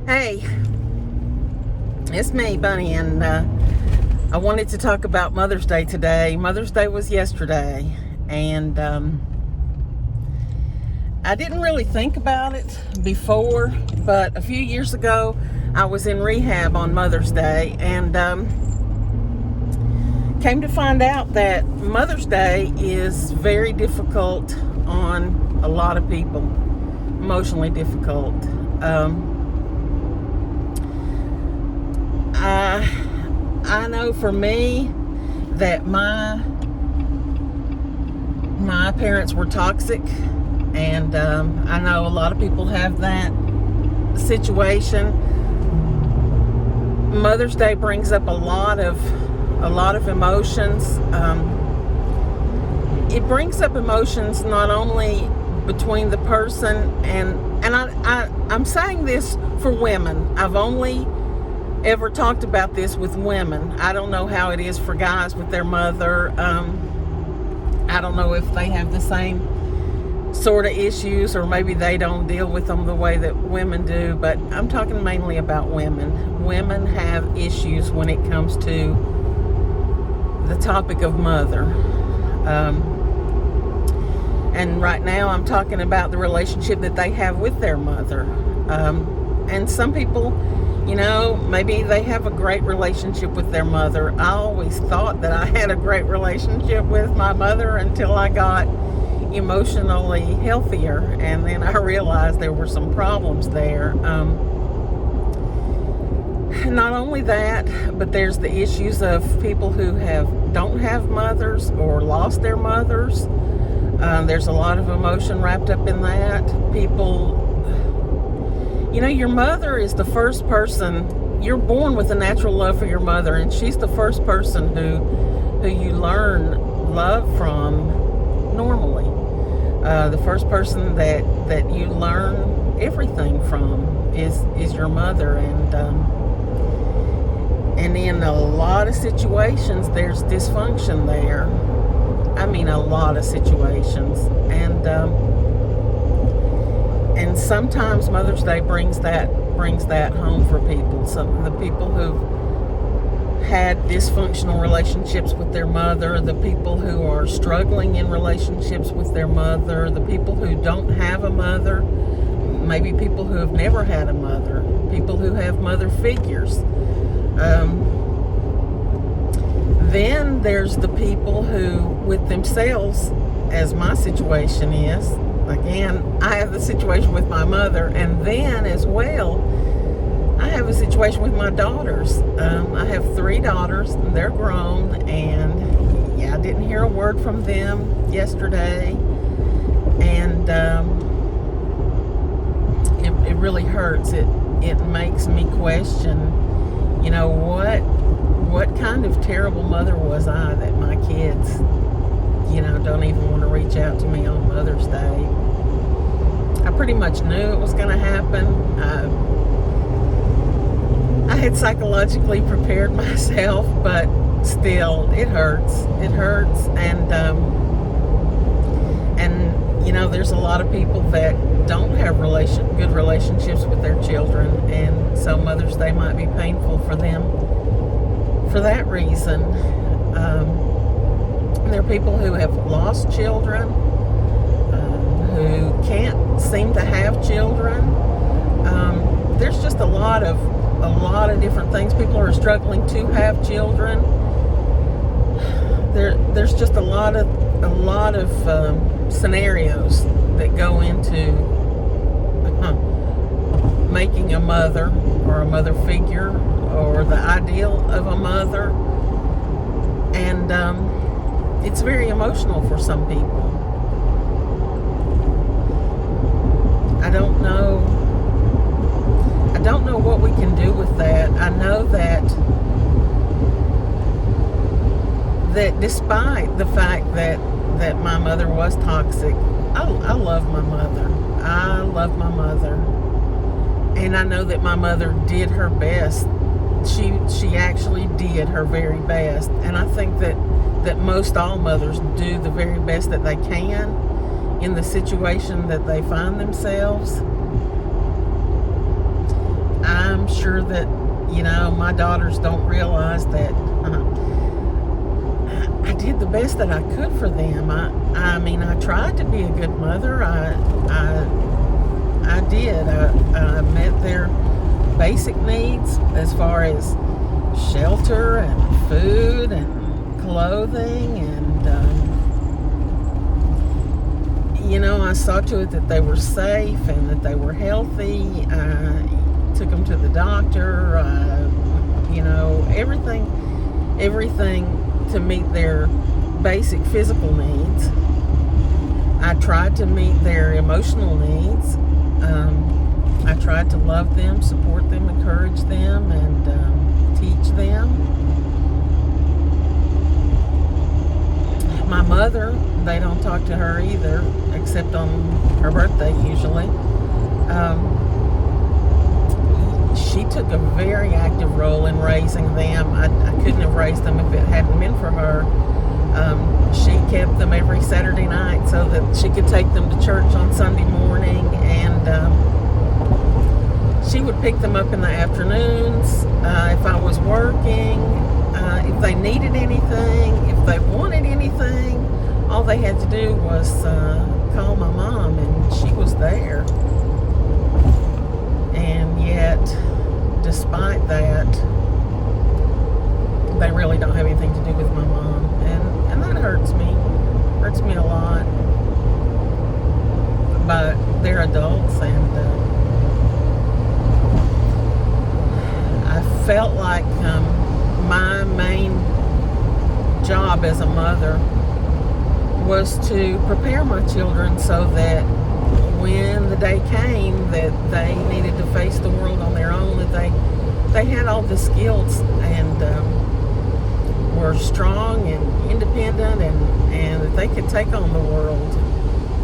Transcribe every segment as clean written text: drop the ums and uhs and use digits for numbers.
Hey, it's me, Bunny, and I wanted to talk about Mother's Day today. Mother's Day was yesterday, and I didn't really think about it before, but a few years ago, I was in rehab on Mother's Day, and came to find out that Mother's Day is very difficult on a lot of people, emotionally difficult. I know for me that my parents were toxic, and I know a lot of people have that situation. Mother's Day brings up a lot of emotions. It brings up emotions not only between the person and I'm saying this for women. I've only ever talked about this with women. I don't know how it is for guys with their mother. I don't know if they have the same sort of issues, or maybe they don't deal with them the way that women do, but I'm talking mainly about women. Women have issues when it comes to the topic of mother. And right now I'm talking about the relationship that they have with their mother. And some people, maybe they have a great relationship with their mother. I always thought that I had a great relationship with my mother until I got emotionally healthier, and then I realized there were some problems there. Not only that, but there's the issues of people who don't have mothers or lost their mothers. There's a lot of emotion wrapped up in that. People, your mother is the first person. You're born with a natural love for your mother, and she's the first person who you learn love from normally. The first person that you learn everything from is your mother, and in a lot of situations there's dysfunction there. I mean, a lot of situations, and sometimes Mother's Day brings that home for people. Some of the people who've had dysfunctional relationships with their mother, the people who are struggling in relationships with their mother, the people who don't have a mother, maybe people who have never had a mother, people who have mother figures. Then there's the people who, with themselves, as my situation is, again, I have the situation with my mother, and then as well, I have a situation with my daughters. I have 3 daughters, and they're grown, and I didn't hear a word from them yesterday, and it really hurts. It makes me question, what kind of terrible mother was I that my kids, don't even want to reach out to me on Mother's Day. I pretty much knew it was going to happen. I had psychologically prepared myself, but still, it hurts. It hurts, and there's a lot of people that don't have good relationships with their children, and so Mother's Day might be painful for them for that reason. There are people who have lost children, who can't seem to have children. There's just a lot of different things. People are struggling to have children. There's just a lot of scenarios that go into making a mother or a mother figure or the ideal of a mother, and it's very emotional for some people. I don't know what we can do with that. I know that despite the fact that my mother was toxic, I love my mother. I love my mother. And I know that my mother did her best. She actually did her very best. And I think that most all mothers do the very best that they can in the situation that they find themselves. I that, my daughters don't realize that I did the best that I could for them. I mean, I tried to be a good mother. I did. I met their basic needs as far as shelter and food and clothing, and I saw to it that they were safe and that they were healthy. I took them to the doctor. Everything to meet their basic physical needs. I tried to meet their emotional needs. I tried to love them, support them, encourage them, and teach them. My mother, they don't talk to her either, except on her birthday usually. She took a very active role in raising them. I couldn't have raised them if it hadn't been for her. She kept them every Saturday night so that she could take them to church on Sunday morning, and she would pick them up in the afternoons if I was working. If they needed anything, if they wanted anything, all they had to do was call my mom, and she was there. And yet, despite that, they really don't have anything to do with my mom, and that hurts me a lot. But they're adults, and I felt like my main job as a mother was to prepare my children so that when the day came that they needed to face the world on their own, that they had all the skills and were strong and independent, and that they could take on the world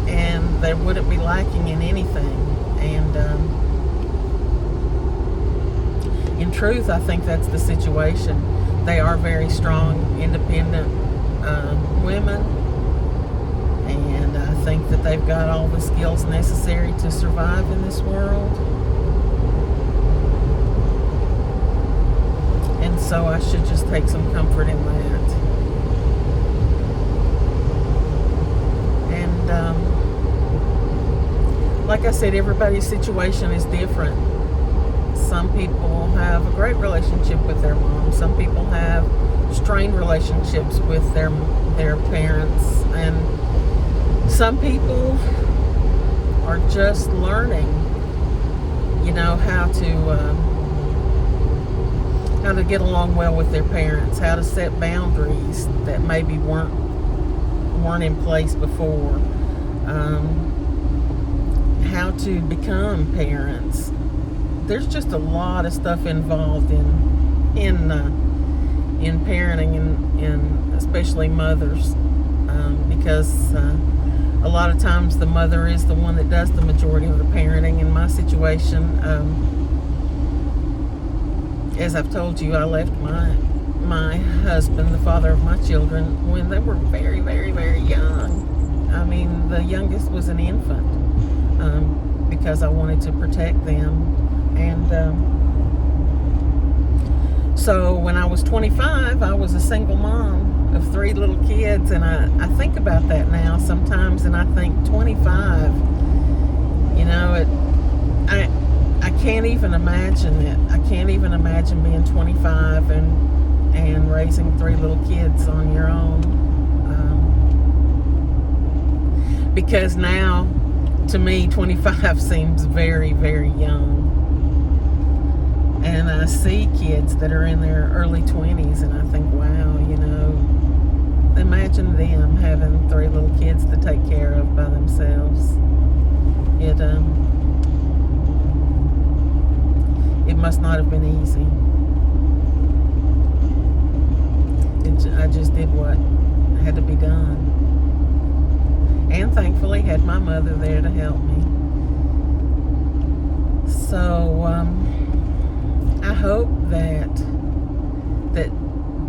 and they wouldn't be lacking in anything. And in truth, I think that's the situation. They are very strong, independent women, and I think that they've got all the skills necessary to survive in this world. And so I should just take some comfort in that. And like I said, everybody's situation is different. Some people have a great relationship with their mom. Some people have strained relationships with their parents, and some people are just learning, how to get along well with their parents, how to set boundaries that maybe weren't in place before, how to become parents. There's just a lot of stuff involved in parenting, and especially mothers, because a lot of times the mother is the one that does the majority of the parenting. In my situation, as I've told you, I left my husband, the father of my children, when they were very, very, very young. I mean, the youngest was an infant, because I wanted to protect them. And so when I was 25, I was a single mom of 3 little kids, and I think about that now sometimes, and I think 25, I can't even imagine it. I can't even imagine being 25 and raising 3 little kids on your own. Because now, to me, 25 seems very, very young. And I see kids that are in their early 20s, and I think, wow, imagine them having 3 little kids to take care of by themselves. It must not have been easy. I just did what had to be done. And thankfully had my mother there to help me. So, I hope that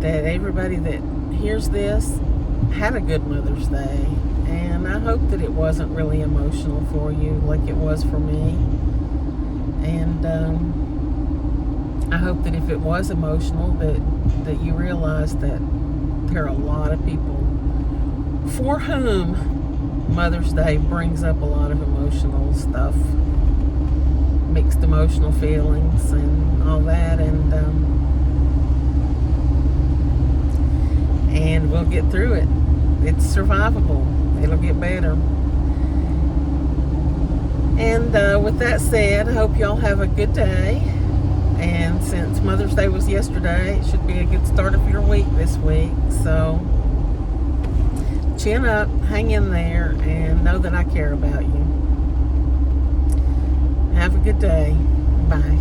everybody that hears this had a good Mother's Day, and I hope that it wasn't really emotional for you like it was for me. And I hope that if it was emotional, that you realize that there are a lot of people for whom Mother's Day brings up a lot of emotional stuff, mixed emotional feelings and all that, and we'll get through it. It's survivable. It'll get better. And with that said, I hope y'all have a good day. And since Mother's Day was yesterday, it should be a good start of your week this week. So chin up, hang in there, and know that I care about you. Have a good day. Bye.